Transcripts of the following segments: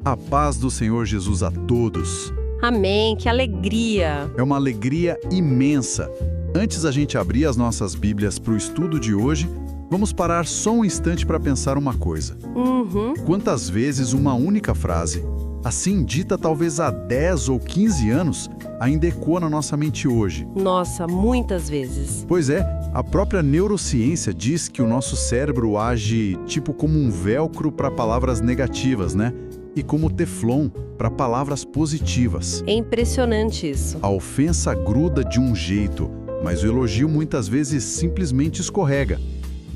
A paz do Senhor Jesus a todos. Amém, que alegria! É uma alegria imensa. Antes da gente abrir as nossas Bíblias para o estudo de hoje, vamos parar só um instante para pensar uma coisa. Quantas vezes uma única frase, assim dita talvez há 10 ou 15 anos, ainda ecoa na nossa mente hoje? Nossa, muitas vezes. Pois é, a própria neurociência diz que o nosso cérebro age tipo como um velcro para palavras negativas, né? E como teflon para palavras positivas. É impressionante isso. A ofensa gruda de um jeito, mas o elogio muitas vezes simplesmente escorrega.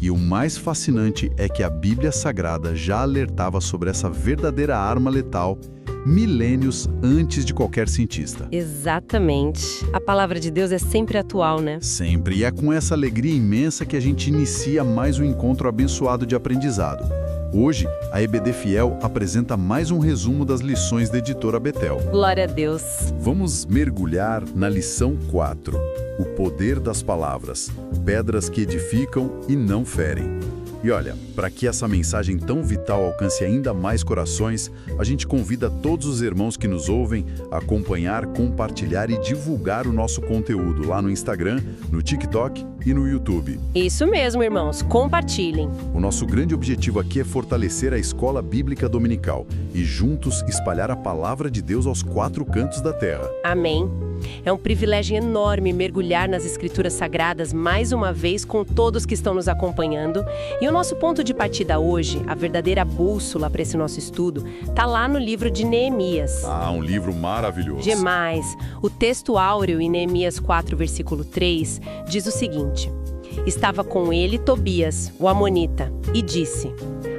E o mais fascinante é que a Bíblia Sagrada já alertava sobre essa verdadeira arma letal milênios antes de qualquer cientista. Exatamente. A palavra de Deus é sempre atual, né? Sempre. E é com essa alegria imensa que a gente inicia mais um encontro abençoado de aprendizado. Hoje, a EBD Fiel apresenta mais um resumo das lições da editora Betel. Glória a Deus. Vamos mergulhar na lição 4. O poder das palavras. Pedras que edificam e não ferem. E olha, para que essa mensagem tão vital alcance ainda mais corações, a gente convida todos os irmãos que nos ouvem a acompanhar, compartilhar e divulgar o nosso conteúdo lá no Instagram, no TikTok e no YouTube. Isso mesmo, irmãos. Compartilhem. O nosso grande objetivo aqui é fortalecer a Escola Bíblica Dominical e juntos espalhar a palavra de Deus aos 4 cantos da terra. Amém. É um privilégio enorme mergulhar nas Escrituras Sagradas mais uma vez com todos que estão nos acompanhando. E o nosso ponto de partida hoje, a verdadeira bússola para esse nosso estudo, está lá no livro de Neemias. Ah, um livro maravilhoso. Demais. O texto áureo em Neemias 4, versículo 3, diz o seguinte: Estava com ele Tobias, o amonita, e disse: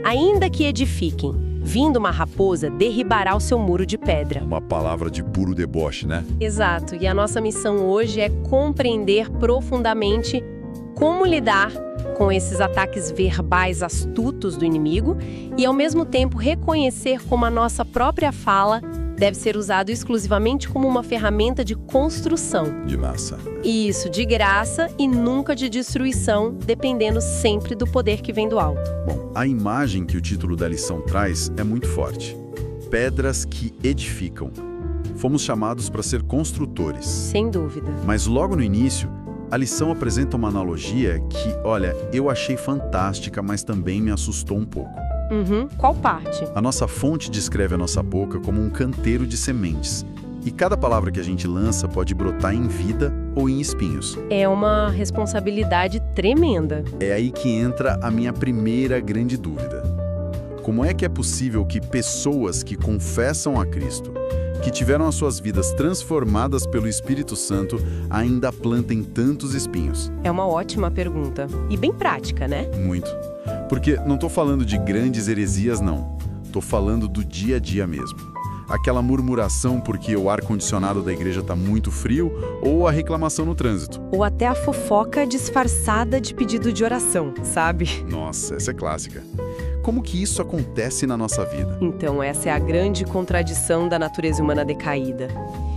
Ainda que edifiquem, vindo uma raposa, derribará o seu muro de pedra. Uma palavra de puro deboche, né? Exato. E a nossa missão hoje é compreender profundamente como lidar com esses ataques verbais astutos do inimigo e, ao mesmo tempo, reconhecer como a nossa própria fala deve ser usado exclusivamente como uma ferramenta de construção. De graça. Isso, de graça e nunca de destruição, dependendo sempre do poder que vem do alto. Bom, a imagem que o título da lição traz é muito forte. Pedras que edificam. Fomos chamados para ser construtores. Sem dúvida. Mas logo no início, a lição apresenta uma analogia que, olha, eu achei fantástica, mas também me assustou um pouco. Qual parte? A nossa fonte descreve a nossa boca como um canteiro de sementes. E cada palavra que a gente lança pode brotar em vida ou em espinhos. É uma responsabilidade tremenda. É aí que entra a minha primeira grande dúvida. Como é que é possível que pessoas que confessam a Cristo, que tiveram as suas vidas transformadas pelo Espírito Santo, ainda plantem tantos espinhos? É uma ótima pergunta. E bem prática, né? Muito. Porque não estou falando de grandes heresias, não. Estou falando do dia a dia mesmo. Aquela murmuração porque o ar-condicionado da igreja está muito frio ou a reclamação no trânsito. Ou até a fofoca disfarçada de pedido de oração, sabe? Nossa, essa é clássica. Como que isso acontece na nossa vida? Então, essa é a grande contradição da natureza humana decaída.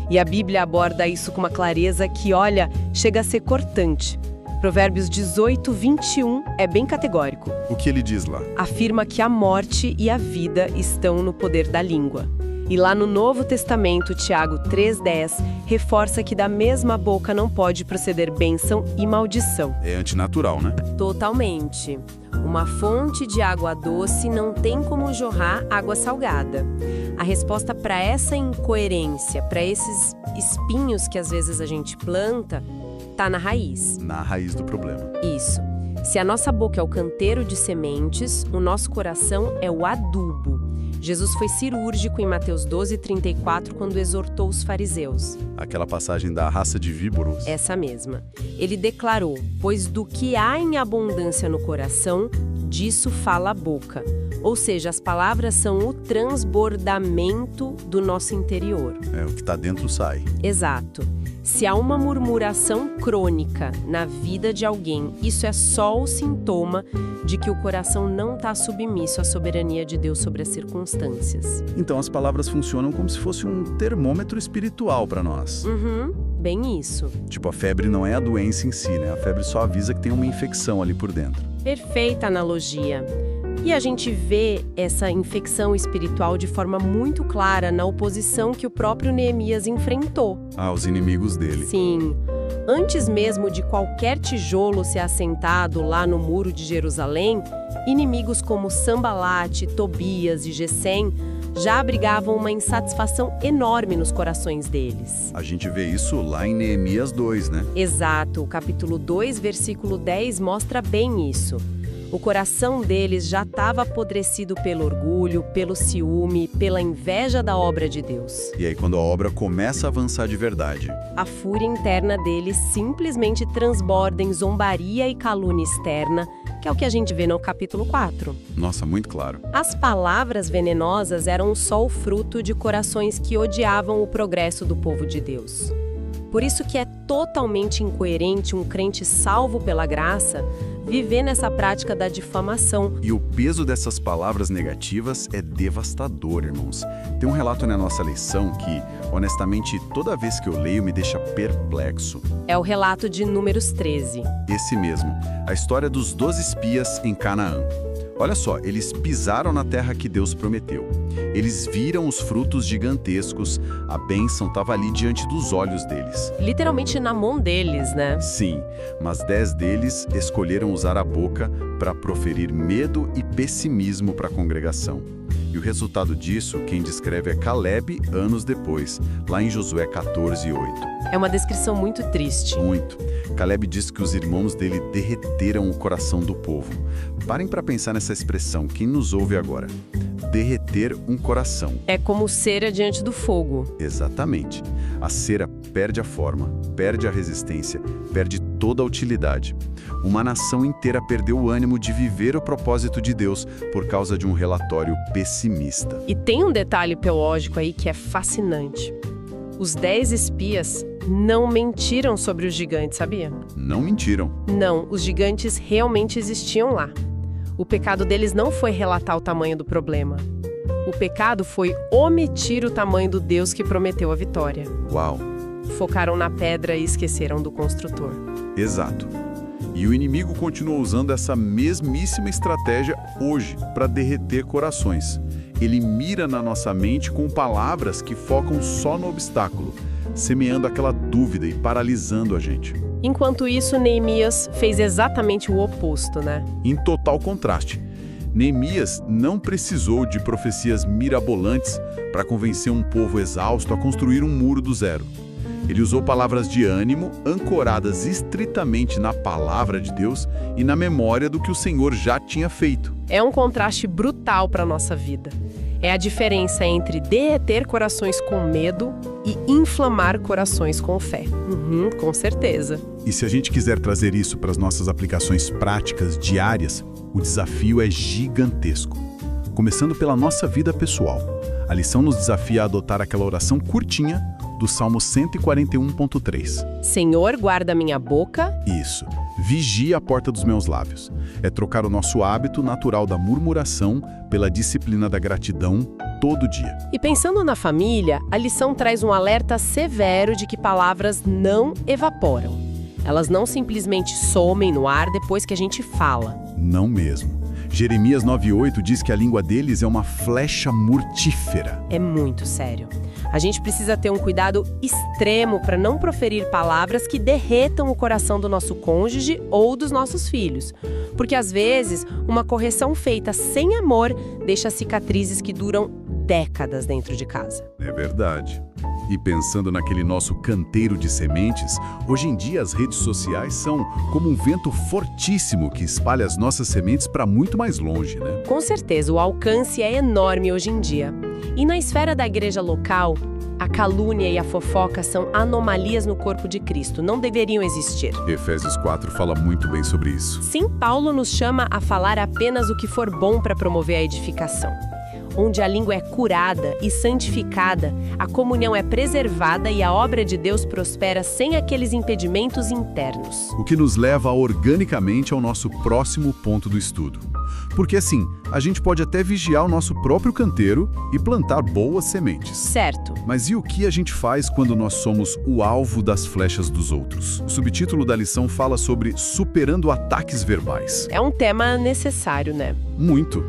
E a Bíblia aborda isso com uma clareza que, olha, chega a ser cortante. Provérbios 18, 21 é bem categórico. O que ele diz lá? Afirma que a morte e a vida estão no poder da língua. E lá no Novo Testamento, Tiago 3,10, reforça que da mesma boca não pode proceder bênção e maldição. É antinatural, né? Totalmente. Uma fonte de água doce não tem como jorrar água salgada. A resposta para essa incoerência, para esses espinhos que às vezes a gente planta, está na raiz. Na raiz do problema. Isso. Se a nossa boca é o canteiro de sementes, o nosso coração é o adubo. Jesus foi cirúrgico em Mateus 12:34 quando exortou os fariseus. Aquela passagem da raça de víboros. Essa mesma. Ele declarou: pois do que há em abundância no coração, disso fala a boca. Ou seja, as palavras são o transbordamento do nosso interior. É, o que está dentro sai. Exato. Se há uma murmuração crônica na vida de alguém, isso é só o sintoma de que o coração não está submisso à soberania de Deus sobre as circunstâncias. Então as palavras funcionam como se fosse um termômetro espiritual para nós. Bem isso. Tipo, a febre não é a doença em si, né? A febre só avisa que tem uma infecção ali por dentro. Perfeita analogia. E a gente vê essa infecção espiritual de forma muito clara na oposição que o próprio Neemias enfrentou. Os inimigos dele. Sim. Antes mesmo de qualquer tijolo ser assentado lá no muro de Jerusalém, inimigos como Sambalate, Tobias e Gesem já abrigavam uma insatisfação enorme nos corações deles. A gente vê isso lá em Neemias 2, né? Exato, o capítulo 2, versículo 10 mostra bem isso. O coração deles já estava apodrecido pelo orgulho, pelo ciúme, pela inveja da obra de Deus. E aí, quando a obra começa a avançar de verdade, a fúria interna deles simplesmente transborda em zombaria e calúnia externa, que é o que a gente vê no capítulo 4. Nossa, muito claro. As palavras venenosas eram só o fruto de corações que odiavam o progresso do povo de Deus. Por isso que é totalmente incoerente um crente salvo pela graça viver nessa prática da difamação. E o peso dessas palavras negativas é devastador, irmãos. Tem um relato na nossa lição que, honestamente, toda vez que eu leio me deixa perplexo. É o relato de Números 13. Esse mesmo, a história dos 12 espias em Canaã. Olha só, eles pisaram na terra que Deus prometeu. Eles viram os frutos gigantescos, a bênção estava ali diante dos olhos deles. Literalmente na mão deles, né? Sim, mas 10 deles escolheram usar a boca para proferir medo e pessimismo para a congregação. E o resultado disso, quem descreve é Caleb, anos depois, lá em Josué 14:8. É uma descrição muito triste. Muito. Caleb diz que os irmãos dele derreteram o coração do povo. Parem para pensar nessa expressão, quem nos ouve agora. Derreter um coração. É como cera diante do fogo. Exatamente. A cera perde a forma, perde a resistência, perde toda a utilidade. Uma nação inteira perdeu o ânimo de viver o propósito de Deus por causa de um relatório pessimista. E tem um detalhe teológico aí que é fascinante. Os 10 espias não mentiram sobre os gigantes, sabia? Não mentiram. Não, os gigantes realmente existiam lá. O pecado deles não foi relatar o tamanho do problema. O pecado foi omitir o tamanho do Deus que prometeu a vitória. Uau! Focaram na pedra e esqueceram do construtor. Exato. E o inimigo continua usando essa mesmíssima estratégia hoje para derreter corações. Ele mira na nossa mente com palavras que focam só no obstáculo, semeando aquela dúvida e paralisando a gente. Enquanto isso, Neemias fez exatamente o oposto, né? Em total contraste. Neemias não precisou de profecias mirabolantes para convencer um povo exausto a construir um muro do zero. Ele usou palavras de ânimo ancoradas estritamente na palavra de Deus e na memória do que o Senhor já tinha feito. É um contraste brutal para a nossa vida. É a diferença entre derreter corações com medo e inflamar corações com fé. Com certeza. E se a gente quiser trazer isso para as nossas aplicações práticas diárias, o desafio é gigantesco. Começando pela nossa vida pessoal. A lição nos desafia a adotar aquela oração curtinha do Salmo 141.3. Senhor, guarda minha boca. Isso. Vigia a porta dos meus lábios. É trocar o nosso hábito natural da murmuração pela disciplina da gratidão todo dia. E pensando na família, a lição traz um alerta severo de que palavras não evaporam. Elas não simplesmente somem no ar depois que a gente fala. Não mesmo. Jeremias 9:8 diz que a língua deles é uma flecha mortífera. É muito sério. A gente precisa ter um cuidado extremo para não proferir palavras que derretam o coração do nosso cônjuge ou dos nossos filhos. Porque, às vezes, uma correção feita sem amor deixa cicatrizes que duram décadas dentro de casa. É verdade. E pensando naquele nosso canteiro de sementes, hoje em dia as redes sociais são como um vento fortíssimo que espalha as nossas sementes para muito mais longe, né? Com certeza, o alcance é enorme hoje em dia. E na esfera da igreja local, a calúnia e a fofoca são anomalias no corpo de Cristo, não deveriam existir. Efésios 4 fala muito bem sobre isso. Sim, Paulo nos chama a falar apenas o que for bom para promover a edificação. Onde a língua é curada e santificada, a comunhão é preservada e a obra de Deus prospera sem aqueles impedimentos internos. O que nos leva organicamente ao nosso próximo ponto do estudo. Porque assim, a gente pode até vigiar o nosso próprio canteiro e plantar boas sementes. Certo. Mas e o que a gente faz quando nós somos o alvo das flechas dos outros? O subtítulo da lição fala sobre superando ataques verbais. É um tema necessário, né? Muito.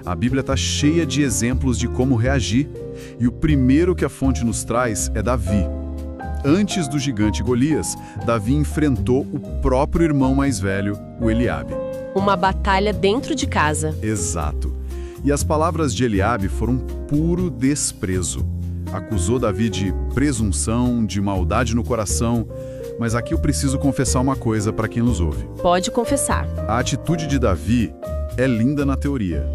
A Bíblia está cheia de exemplos de como reagir. E o primeiro que a fonte nos traz é Davi. Antes do gigante Golias, Davi enfrentou o próprio irmão mais velho, o Eliabe. Uma batalha dentro de casa. Exato. E as palavras de Eliabe foram puro desprezo. Acusou Davi de presunção, de maldade no coração. Mas aqui eu preciso confessar uma coisa para quem nos ouve. Pode confessar. A atitude de Davi é linda na teoria,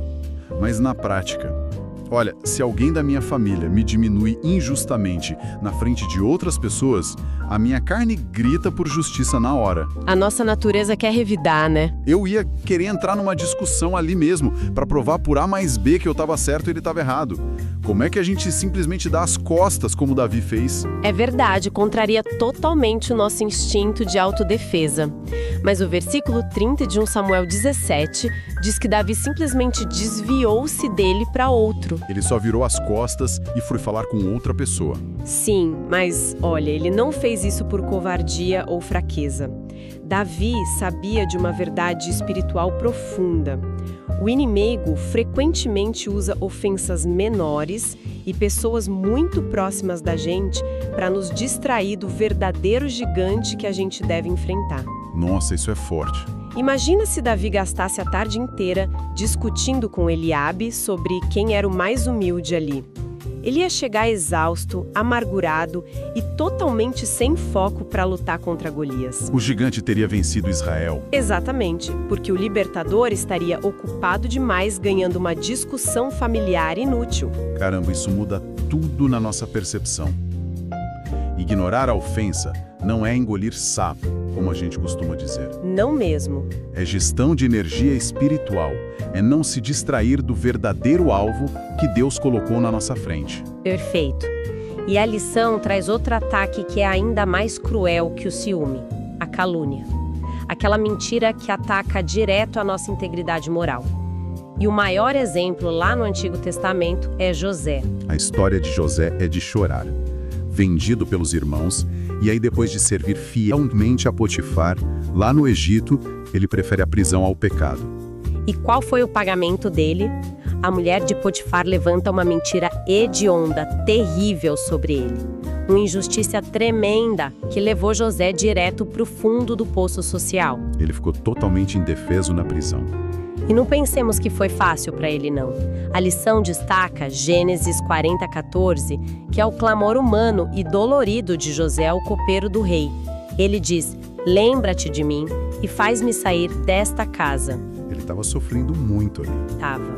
mas na prática. Olha, se alguém da minha família me diminui injustamente na frente de outras pessoas, a minha carne grita por justiça na hora. A nossa natureza quer revidar, né? Eu ia querer entrar numa discussão ali mesmo, para provar por A mais B que eu estava certo e ele estava errado. Como é que a gente simplesmente dá as costas, como Davi fez? É verdade, contraria totalmente o nosso instinto de autodefesa. Mas o versículo 30 de 1 Samuel 17 diz que Davi simplesmente desviou-se dele para outro. Ele só virou as costas e foi falar com outra pessoa. Sim, mas olha, ele não fez isso por covardia ou fraqueza. Davi sabia de uma verdade espiritual profunda. O inimigo frequentemente usa ofensas menores e pessoas muito próximas da gente para nos distrair do verdadeiro gigante que a gente deve enfrentar. Nossa, isso é forte. Imagina se Davi gastasse a tarde inteira discutindo com Eliabe sobre quem era o mais humilde ali. Ele ia chegar exausto, amargurado e totalmente sem foco para lutar contra Golias. O gigante teria vencido Israel. Exatamente, porque o libertador estaria ocupado demais ganhando uma discussão familiar inútil. Caramba, isso muda tudo na nossa percepção. Ignorar a ofensa não é engolir sapo, como a gente costuma dizer. Não mesmo. É gestão de energia espiritual. É não se distrair do verdadeiro alvo que Deus colocou na nossa frente. Perfeito. E a lição traz outro ataque que é ainda mais cruel que o ciúme: a calúnia. Aquela mentira que ataca direto a nossa integridade moral. E o maior exemplo lá no Antigo Testamento é José. A história de José é de chorar. Vendido pelos irmãos, e aí depois de servir fielmente a Potifar, lá no Egito, ele prefere a prisão ao pecado. E qual foi o pagamento dele? A mulher de Potifar levanta uma mentira hedionda, terrível sobre ele. Uma injustiça tremenda que levou José direto para o fundo do poço social. Ele ficou totalmente indefeso na prisão. E não pensemos que foi fácil para ele, não. A lição destaca Gênesis 40:14, que é o clamor humano e dolorido de José ao copeiro do rei. Ele diz: "Lembra-te de mim e faz-me sair desta casa." Ele estava sofrendo muito ali. Tava.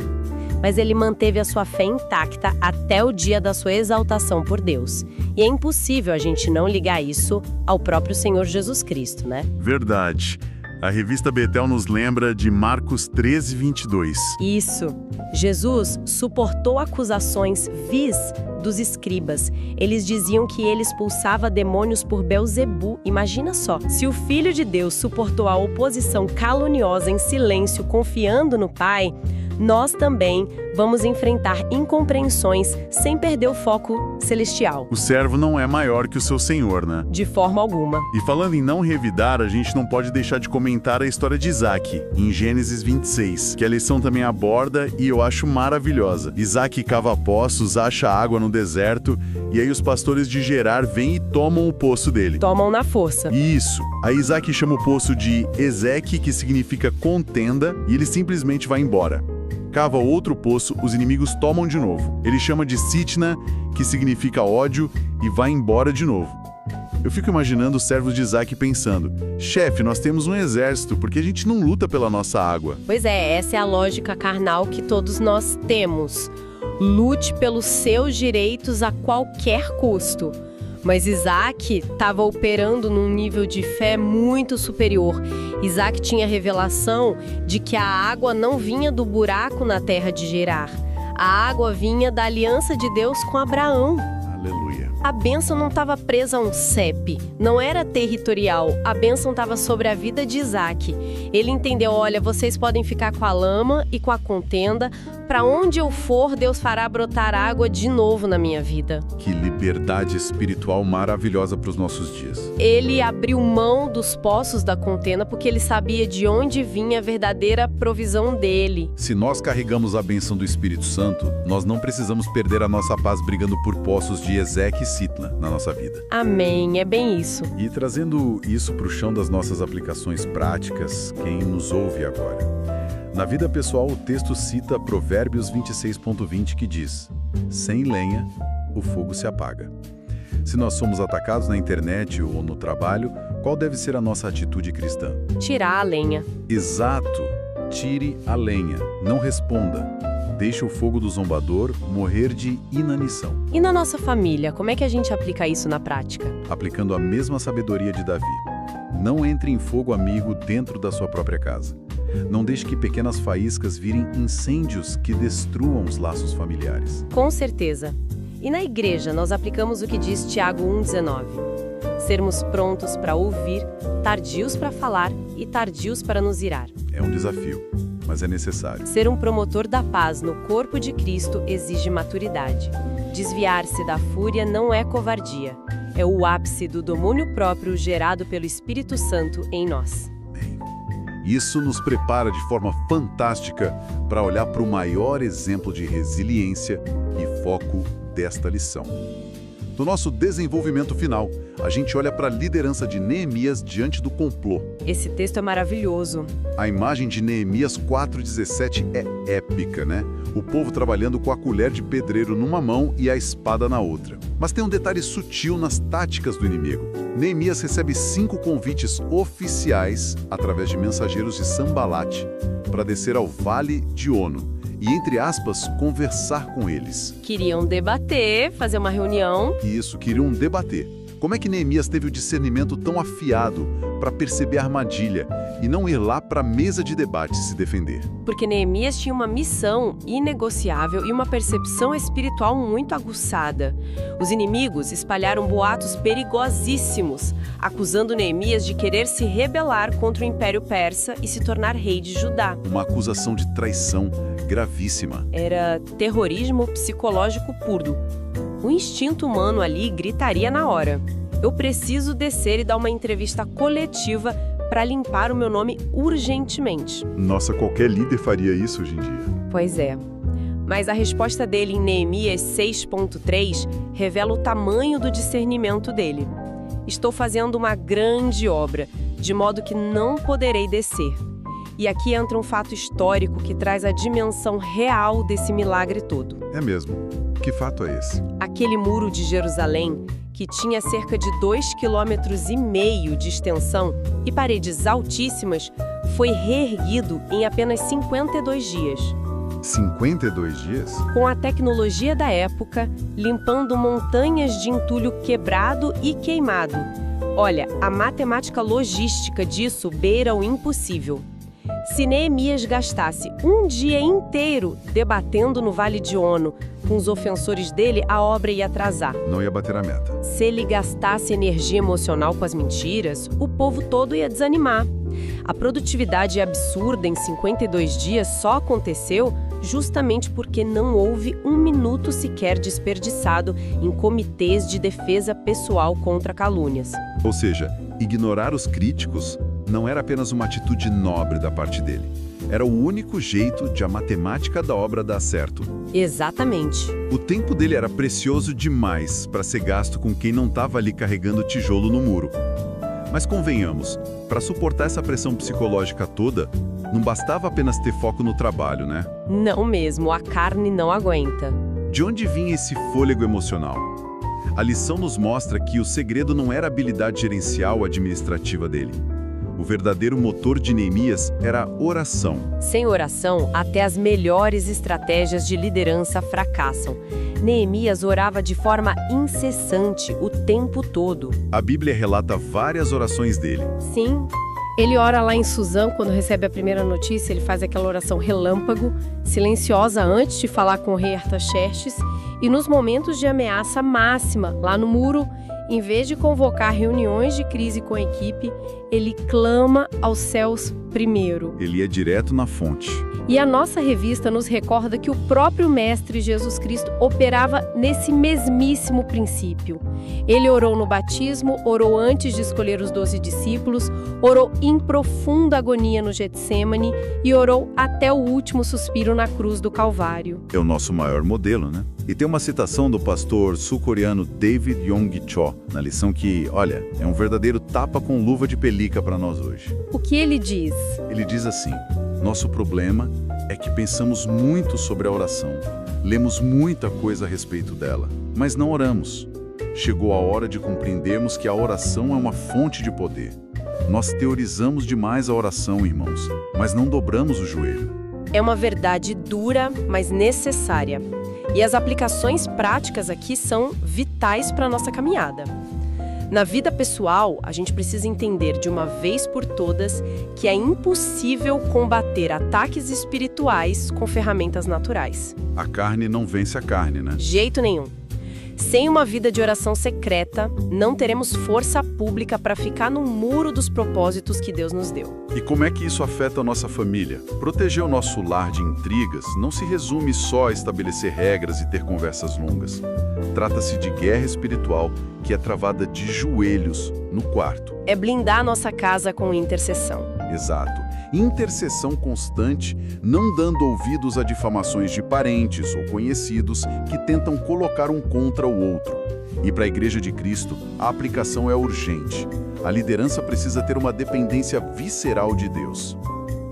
Mas ele manteve a sua fé intacta até o dia da sua exaltação por Deus. E é impossível a gente não ligar isso ao próprio Senhor Jesus Cristo, né? Verdade. A revista Betel nos lembra de Marcos 13:22. Isso. Jesus suportou acusações vis dos escribas. Eles diziam que ele expulsava demônios por Belzebu. Imagina só. Se o Filho de Deus suportou a oposição caluniosa em silêncio, confiando no Pai, nós também vamos enfrentar incompreensões sem perder o foco celestial. O servo não é maior que o seu senhor, né? De forma alguma. E falando em não revidar, a gente não pode deixar de comentar a história de Isaac, em Gênesis 26, que a lição também aborda e eu acho maravilhosa. Isaac cava poços, acha água no deserto, e aí os pastores de Gerar vêm e tomam o poço dele. Tomam na força. Isso. Aí Isaac chama o poço de Ezeque, que significa contenda, e ele simplesmente vai embora. Cava outro poço, os inimigos tomam de novo. Ele chama de Sitna, que significa ódio, e vai embora de novo. Eu fico imaginando os servos de Isaac pensando: chefe, nós temos um exército, por que a gente não luta pela nossa água? Pois é, essa é a lógica carnal que todos nós temos. Lute pelos seus direitos a qualquer custo. Mas Isaac estava operando num nível de fé muito superior. Isaac tinha a revelação de que a água não vinha do buraco na terra de Gerar. A água vinha da aliança de Deus com Abraão. Aleluia. A bênção não estava presa a um CEP, não era territorial, a bênção estava sobre a vida de Isaac. Ele entendeu, olha, vocês podem ficar com a lama e com a contenda, para onde eu for, Deus fará brotar água de novo na minha vida. Que liberdade espiritual maravilhosa para os nossos dias. Ele abriu mão dos poços da contenda porque ele sabia de onde vinha a verdadeira provisão dele. Se nós carregamos a bênção do Espírito Santo, nós não precisamos perder a nossa paz brigando por poços de Ezeque e Sitna na nossa vida. Amém, é bem isso. E trazendo isso para o chão das nossas aplicações práticas, quem nos ouve agora. Na vida pessoal, o texto cita Provérbios 26.20, que diz: sem lenha, o fogo se apaga. Se nós somos atacados na internet ou no trabalho, qual deve ser a nossa atitude cristã? Tirar a lenha. Exato. Tire a lenha. Não responda. Deixe o fogo do zombador morrer de inanição. E na nossa família, como é que a gente aplica isso na prática? Aplicando a mesma sabedoria de Davi. Não entre em fogo amigo dentro da sua própria casa. Não deixe que pequenas faíscas virem incêndios que destruam os laços familiares. Com certeza. E na igreja, nós aplicamos o que diz Tiago 1,19. Sermos prontos para ouvir, tardios para falar e tardios para nos irar. É um desafio, mas é necessário. Ser um promotor da paz no corpo de Cristo exige maturidade. Desviar-se da fúria não é covardia. É o ápice do domínio próprio gerado pelo Espírito Santo em nós. Isso nos prepara de forma fantástica para olhar para o maior exemplo de resiliência e foco desta lição. No nosso desenvolvimento final, a gente olha para a liderança de Neemias diante do complô. Esse texto é maravilhoso. A imagem de Neemias 4,17 é épica, né? O povo trabalhando com a colher de pedreiro numa mão e a espada na outra. Mas tem um detalhe sutil nas táticas do inimigo. Neemias recebe 5 convites oficiais, através de mensageiros de Sambalate, para descer ao Vale de Ono e, entre aspas, conversar com eles. Queriam debater, fazer uma reunião. Isso, queriam debater. Como é que Neemias teve o discernimento tão afiado para perceber a armadilha e não ir lá para a mesa de debate se defender? Porque Neemias tinha uma missão inegociável e uma percepção espiritual muito aguçada. Os inimigos espalharam boatos perigosíssimos, acusando Neemias de querer se rebelar contra o Império Persa e se tornar rei de Judá. Uma acusação de traição gravíssima. Era terrorismo psicológico puro. O instinto humano ali gritaria na hora: eu preciso descer e dar uma entrevista coletiva para limpar o meu nome urgentemente. Nossa, qualquer líder faria isso hoje em dia. Pois é. Mas a resposta dele em Neemias 6.3 revela o tamanho do discernimento dele. Estou fazendo uma grande obra, de modo que não poderei descer. E aqui entra um fato histórico que traz a dimensão real desse milagre todo. É mesmo. Que fato é esse? Aquele muro de Jerusalém, que tinha cerca de 2,5 km de extensão e paredes altíssimas, foi reerguido em apenas 52 dias. 52 dias? Com a tecnologia da época, limpando montanhas de entulho quebrado e queimado. Olha, a matemática logística disso beira o impossível. Se Neemias gastasse um dia inteiro debatendo no Vale de Ono com os ofensores dele, a obra ia atrasar. Não ia bater a meta. Se ele gastasse energia emocional com as mentiras, o povo todo ia desanimar. A produtividade absurda em 52 dias só aconteceu justamente porque não houve um minuto sequer desperdiçado em comitês de defesa pessoal contra calúnias. Ou seja, ignorar os críticos não era apenas uma atitude nobre da parte dele. Era o único jeito de a matemática da obra dar certo. Exatamente. O tempo dele era precioso demais para ser gasto com quem não estava ali carregando tijolo no muro. Mas convenhamos, para suportar essa pressão psicológica toda, não bastava apenas ter foco no trabalho, né? Não mesmo, a carne não aguenta. De onde vinha esse fôlego emocional? A lição nos mostra que o segredo não era a habilidade gerencial ou administrativa dele. O verdadeiro motor de Neemias era a oração. Sem oração, até as melhores estratégias de liderança fracassam. Neemias orava de forma incessante o tempo todo. A Bíblia relata várias orações dele. Sim, Ele ora lá em Suzã, quando recebe a primeira notícia, ele faz aquela oração relâmpago, silenciosa antes de falar com o rei Artaxerxes, e nos momentos de ameaça máxima, lá no muro, em vez de convocar reuniões de crise com a equipe, ele clama aos céus primeiro. Ele é direto na fonte. E a nossa revista nos recorda que o próprio Mestre Jesus Cristo operava nesse mesmíssimo princípio. Ele orou no batismo, orou antes de escolher os 12 discípulos, orou em profunda agonia no Getsêmani e orou até o último suspiro na cruz do Calvário. É o nosso maior modelo, né? E tem uma citação do pastor sul-coreano David Yong Cho, na lição que, olha, é um verdadeiro tapa com luva de pelica para nós hoje. O que ele diz? Ele diz assim: nosso problema é que pensamos muito sobre a oração, lemos muita coisa a respeito dela, mas não oramos. Chegou a hora de compreendermos que a oração é uma fonte de poder. Nós teorizamos demais a oração, irmãos, mas não dobramos o joelho. É uma verdade dura, mas necessária. E as aplicações práticas aqui são vitais para a nossa caminhada. Na vida pessoal, a gente precisa entender de uma vez por todas que é impossível combater ataques espirituais com ferramentas naturais. A carne não vence a carne, né? Jeito nenhum. Sem uma vida de oração secreta, não teremos força pública para ficar no muro dos propósitos que Deus nos deu. E como é que isso afeta a nossa família? Proteger o nosso lar de intrigas não se resume só a estabelecer regras e ter conversas longas. Trata-se de guerra espiritual que é travada de joelhos no quarto. É blindar nossa casa com intercessão. Exato. Intercessão constante, não dando ouvidos a difamações de parentes ou conhecidos que tentam colocar um contra o outro. E para a Igreja de Cristo, a aplicação é urgente. A liderança precisa ter uma dependência visceral de Deus.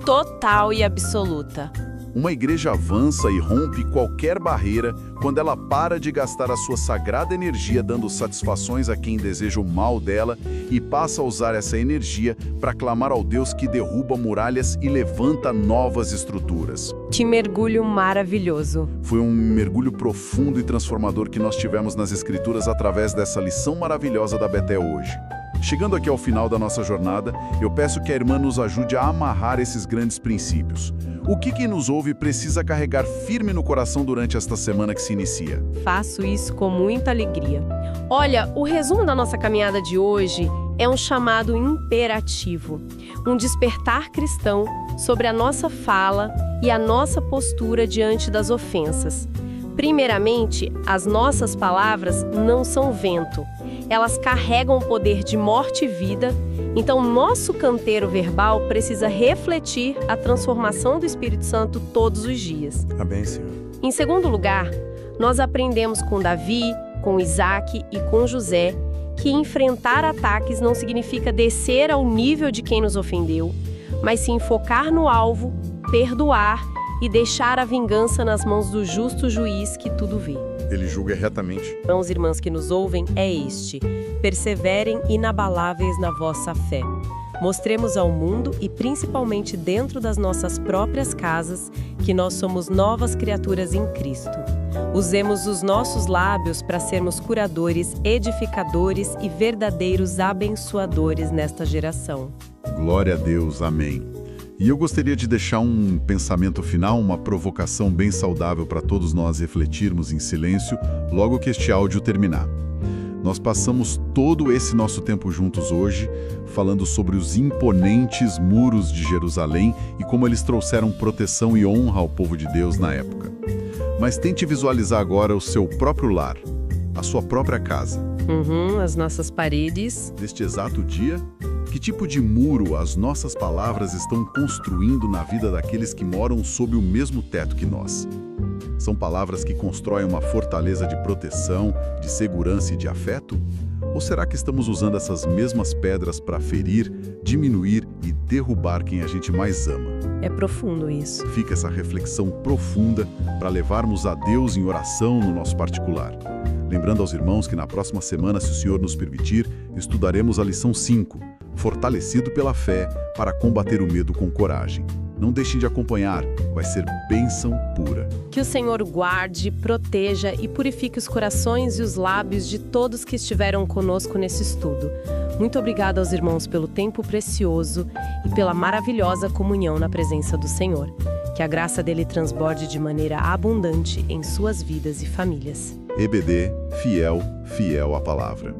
Total e absoluta. Uma igreja avança e rompe qualquer barreira quando ela para de gastar a sua sagrada energia dando satisfações a quem deseja o mal dela e passa a usar essa energia para clamar ao Deus que derruba muralhas e levanta novas estruturas. Que mergulho maravilhoso! Foi um mergulho profundo e transformador que nós tivemos nas Escrituras através dessa lição maravilhosa da Betel hoje. Chegando aqui ao final da nossa jornada, eu peço que a irmã nos ajude a amarrar esses grandes princípios. O que quem nos ouve precisa carregar firme no coração durante esta semana que se inicia? Faço isso com muita alegria. Olha, o resumo da nossa caminhada de hoje é um chamado imperativo, um despertar cristão sobre a nossa fala e a nossa postura diante das ofensas. Primeiramente, as nossas palavras não são vento. Elas carregam o poder de morte e vida, então nosso canteiro verbal precisa refletir a transformação do Espírito Santo todos os dias. Amém, Senhor. Em segundo lugar, nós aprendemos com Davi, com Isaac e com José que enfrentar ataques não significa descer ao nível de quem nos ofendeu, mas sim focar no alvo, perdoar e deixar a vingança nas mãos do justo juiz que tudo vê. Ele julga retamente. Irmãos e irmãs que nos ouvem, é este: perseverem inabaláveis na vossa fé. Mostremos ao mundo e principalmente dentro das nossas próprias casas que nós somos novas criaturas em Cristo. Usemos os nossos lábios para sermos curadores, edificadores e verdadeiros abençoadores nesta geração. Glória a Deus, amém. E eu gostaria de deixar um pensamento final, uma provocação bem saudável para todos nós refletirmos em silêncio logo que este áudio terminar. Nós passamos todo esse nosso tempo juntos hoje falando sobre os imponentes muros de Jerusalém e como eles trouxeram proteção e honra ao povo de Deus na época. Mas tente visualizar agora o seu próprio lar, a sua própria casa. As nossas paredes. Neste exato dia, que tipo de muro as nossas palavras estão construindo na vida daqueles que moram sob o mesmo teto que nós? São palavras que constroem uma fortaleza de proteção, de segurança e de afeto? Ou será que estamos usando essas mesmas pedras para ferir, diminuir e derrubar quem a gente mais ama? É profundo isso. Fica essa reflexão profunda para levarmos a Deus em oração no nosso particular. Lembrando aos irmãos que na próxima semana, se o Senhor nos permitir, estudaremos a lição 5, Fortalecido pela fé para combater o medo com coragem. Não deixem de acompanhar, vai ser bênção pura. Que o Senhor guarde, proteja e purifique os corações e os lábios de todos que estiveram conosco nesse estudo. Muito obrigada aos irmãos pelo tempo precioso e pela maravilhosa comunhão na presença do Senhor. Que a graça dele transborde de maneira abundante em suas vidas e famílias. EBD, fiel à palavra.